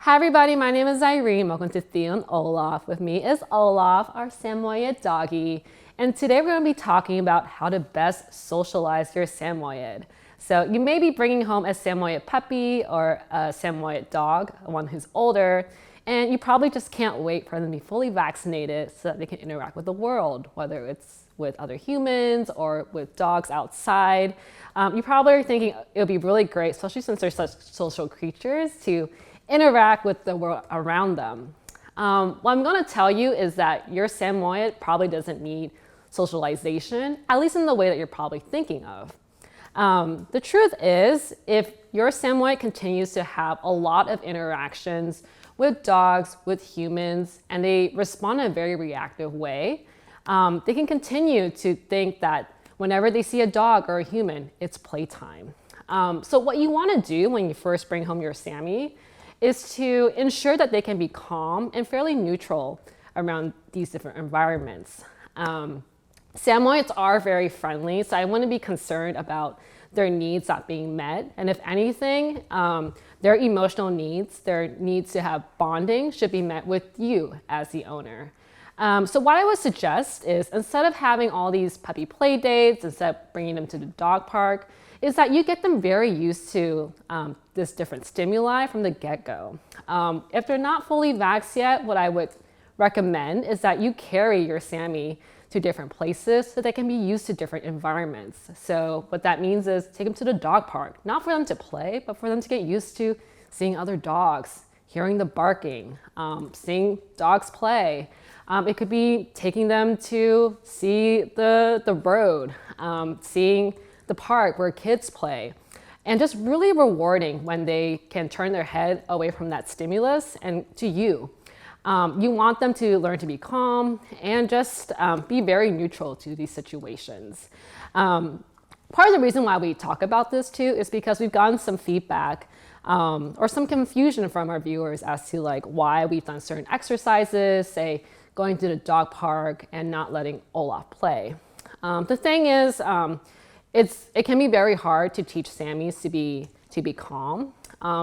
Hi everybody, my name is Irene. Welcome to Theo and Olaf. With me is Olaf, our Samoyed doggy. And today we're going to be talking about how to best socialize your Samoyed. So you may be bringing home a Samoyed puppy or a Samoyed dog, one who's older, and you probably just can't wait for them to be fully vaccinated so that they can interact with the world, whether it's with other humans or with dogs outside. You probably are thinking it would be really great, especially since they're such social creatures, to interact with the world around them. What I'm going to tell you is that your Samoyed probably doesn't need socialization, at least in the way that you're probably thinking of. The truth is, if your Samoyed continues to have a lot of interactions with dogs, with humans, and they respond in a very reactive way, they can continue to think that whenever they see a dog or a human, it's playtime. So what you want to do when you first bring home your Sammy is to ensure that they can be calm and fairly neutral around these different environments. Samoyeds are very friendly, so I wouldn't be concerned about their needs not being met. And if anything, their emotional needs, their needs to have bonding should be met with you as the owner. So what I would suggest is, instead of having all these puppy play dates, instead of bringing them to the dog park, is that you get them very used to this different stimuli from the get-go. If they're not fully vaxxed yet, what I would recommend is that you carry your Sammy to different places so they can be used to different environments. So what that means is take them to the dog park, not for them to play, but for them to get used to seeing other dogs, hearing the barking, seeing dogs play. It could be taking them to see the road, seeing the park where kids play, and just really rewarding when they can turn their head away from that stimulus and to you. You want them to learn to be calm and just be very neutral to these situations. Part of the reason why we talk about this too is because we've gotten some feedback or some confusion from our viewers as to like why we've done certain exercises, say going to the dog park and not letting Olaf play. The thing is, it can be very hard to teach Sammys to be calm.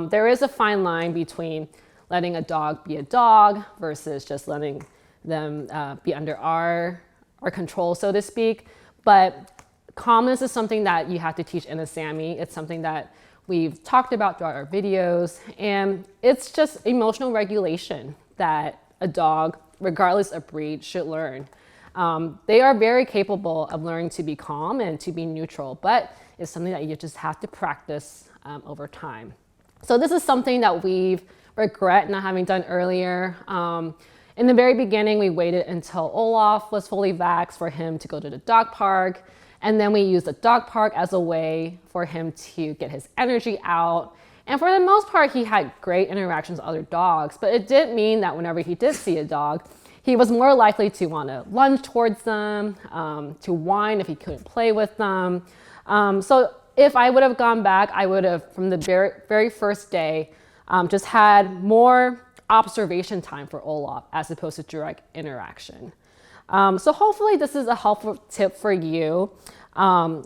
There is a fine line between letting a dog be a dog versus just letting them be under our control, so to speak. But calmness is something that you have to teach in a Sammy. It's something that we've talked about throughout our videos, and it's just emotional regulation that a dog, regardless of breed, should learn. They are very capable of learning to be calm and to be neutral, but it's something that you just have to practice over time. So this is something that we've regret not having done earlier. In the very beginning, we waited until Olaf was fully vaxxed for him to go to the dog park. And then we used the dog park as a way for him to get his energy out. And for the most part, he had great interactions with other dogs, but it did mean that whenever he did see a dog, he was more likely to want to lunge towards them, to whine if he couldn't play with them. So if I would have gone back, I would have, from the very first day, just had more observation time for Olaf as opposed to direct interaction. So hopefully this is a helpful tip for you.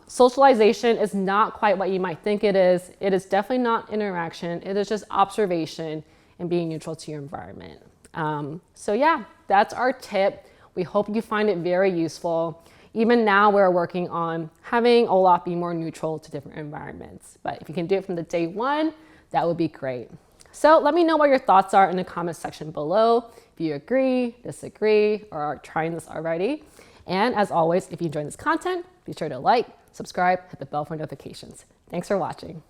Socialization is not quite what you might think it is. It is definitely not interaction. It is just observation and being neutral to your environment. So yeah, that's our tip. We hope you find it very useful. Even now we're working on having Olaf be more neutral to different environments. But if you can do it from the day one, that would be great. So let me know what your thoughts are in the comment section below. If you agree, disagree, or are trying this already. And as always, if you enjoyed this content, be sure to like, subscribe, hit the bell for notifications. Thanks for watching.